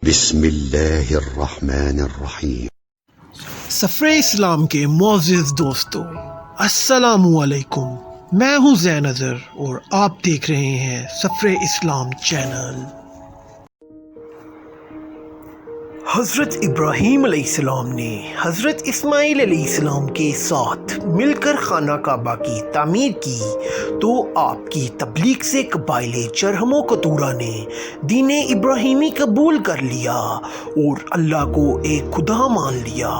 بسم اللہ الرحمن الرحیم۔ سفر اسلام کے معزز دوستوں، السلام علیکم۔ میں ہوں زین اظہر اور آپ دیکھ رہے ہیں سفر اسلام چینل۔ حضرت ابراہیم علیہ السلام نے حضرت اسماعیل علیہ السلام کے ساتھ مل کر خانہ کعبہ کی تعمیر کی تو آپ کی تبلیغ سے قبائل جرہم و کتورہ نے دین ابراہیمی قبول کر لیا اور اللہ کو ایک خدا مان لیا۔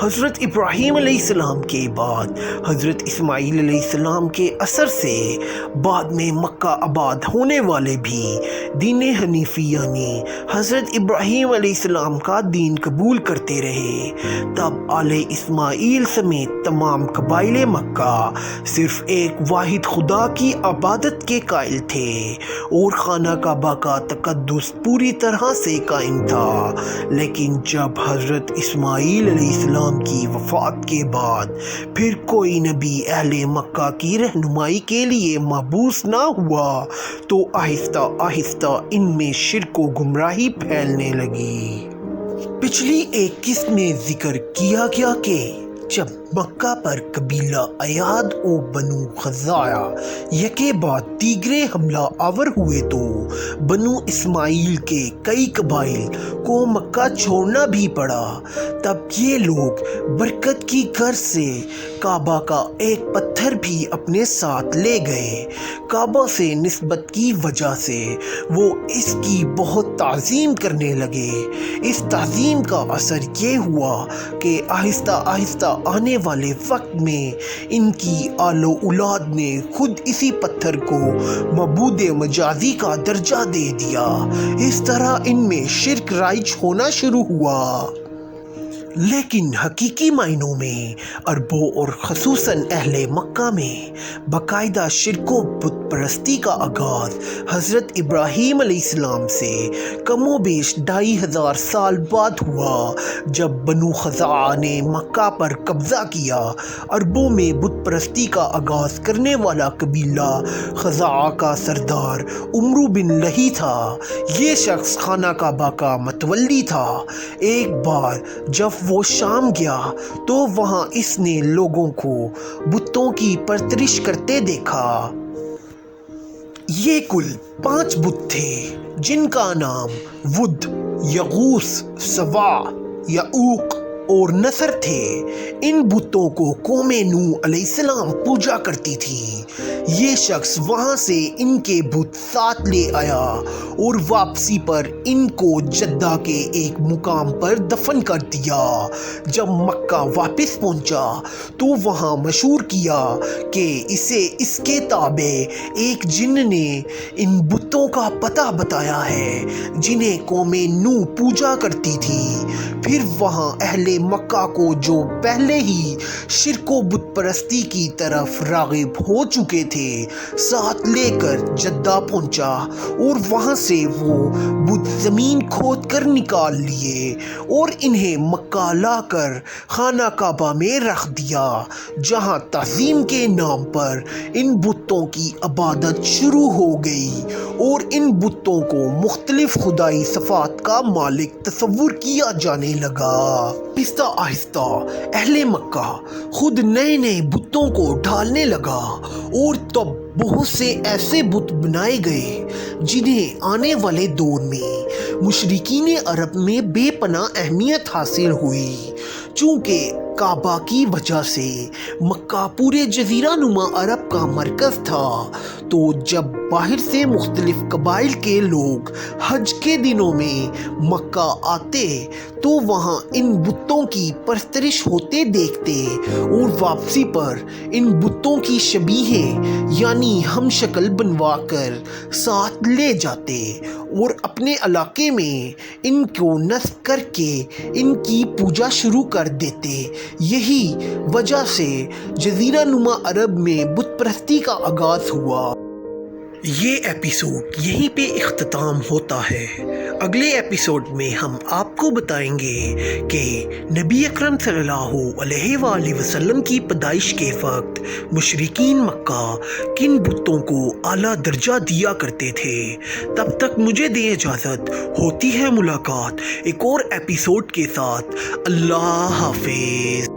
حضرت ابراہیم علیہ السلام کے بعد حضرت اسماعیل علیہ السلام کے اثر سے بعد میں مکہ آباد ہونے والے بھی دین حنیفی یعنی حضرت ابراہیم علیہ السلام کا دین قبول کرتے رہے۔ تب آل اسماعیل سمیت تمام قبائل مکہ صرف ایک واحد خدا کی عبادت کے قائل تھے اور خانہ کعبہ کا تقدس پوری طرح سے قائم تھا۔ لیکن جب حضرت اسماعیل علیہ السلام کی وفات کے بعد پھر کوئی نبی اہل مکہ کی رہنمائی کے لیے مبعوث نہ ہوا تو آہستہ آہستہ ان میں شرک و گمراہی پھیلنے لگی۔ پچھلی ایک قسط میں ذکر کیا گیا کہ جب مکہ پر قبیلہ ایاد و بنو خزاعہ یکے بعد دیگرے حملہ آور ہوئے تو بنو اسماعیل کے کئی قبائل کو مکہ چھوڑنا بھی پڑا۔ تب یہ لوگ برکت کی غرض سے کعبہ کا ایک پتھر بھی اپنے ساتھ لے گئے۔ کعبہ سے نسبت کی وجہ سے وہ اس کی بہت تعظیم کرنے لگے۔ اس تعظیم کا اثر یہ ہوا کہ آہستہ آہستہ آنے والے وقت میں ان کی آل و اولاد نے خود اسی پتھر کو معبود مجازی کا درجہ دے دیا۔ اس طرح ان میں شرک رائج ہونا شروع ہوا۔ لیکن حقیقی معنوں میں عربوں اور خصوصاً اہل مکہ میں باقاعدہ شرک و بت پرستی کا آغاز حضرت ابراہیم علیہ السلام سے کم و بیش 2500 سال بعد ہوا جب بنو خزاعہ نے مکہ پر قبضہ کیا۔ عربوں میں بت پرستی کا آغاز کرنے والا قبیلہ خزاعہ کا سردار عمرو بن لہی تھا۔ یہ شخص خانہ کعبہ کا متولی تھا۔ ایک بار جب وہ شام گیا تو وہاں اس نے لوگوں کو بتوں کی پرستش کرتے دیکھا۔ یہ کل 5 بت تھے جن کا نام ود، یغوث، سواع، یعوق اور نصر تھے۔ ان بتوں کو قوم نوح علیہ السلام پوجا کرتی تھی۔ یہ شخص وہاں سے ان کے بت ساتھ لے آیا اور واپسی پر ان کو جدہ کے ایک مقام پر دفن کر دیا۔ جب مکہ واپس پہنچا تو وہاں مشہور کیا کہ اسے اس کے تابع ایک جن نے ان بتوں کا پتہ بتایا ہے جنہیں قوم نوح پوجا کرتی تھی۔ پھر وہاں اہل مکہ کو جو پہلے ہی شرک و بت پرستی کی طرف راغب ہو چکے تھے ساتھ لے کر جدہ پہنچا اور وہاں سے وہ بت زمین کھود کر نکال لیے اور انہیں مکہ لا کر خانہ کعبہ میں رکھ دیا جہاں تعظیم کے نام پر ان بتوں کی عبادت شروع ہو گئی اور ان بتوں کو مختلف خدائی صفات کا مالک تصور کیا جانے لگا۔ آہستہ آہستہ اہل مکہ خود نئے نئے بتوں کو ڈھالنے لگا اور تب بہت سے ایسے بت بنائے گئے جنہیں آنے والے دور میں مشرکین عرب میں بے پناہ اہمیت حاصل ہوئی۔ چونکہ کعبہ کی وجہ سے مکہ پورے جزیرہ نما عرب کا مرکز تھا تو جب باہر سے مختلف قبائل کے لوگ حج کے دنوں میں مکہ آتے تو وہاں ان بتوں کی پرستش ہوتے دیکھتے اور واپسی پر ان بتوں کی شبیہیں یعنی ہم شکل بنوا کر ساتھ لے جاتے اور اپنے علاقے میں ان کو نصب کر کے ان کی پوجا شروع کر دیتے۔ یہی وجہ سے جزیرہ نما عرب میں بت پرستی کا آغاز ہوا۔ یہ ایپیسوڈ یہیں پہ اختتام ہوتا ہے۔ اگلے ایپیسوڈ میں ہم آپ کو بتائیں گے کہ نبی اکرم صلی اللہ علیہ وآلہ وسلم کی پیدائش کے وقت مشرکین مکہ کن بتوں کو اعلیٰ درجہ دیا کرتے تھے۔ تب تک مجھے دیں اجازت، ہوتی ہے ملاقات ایک اور ایپیسوڈ کے ساتھ۔ اللہ حافظ۔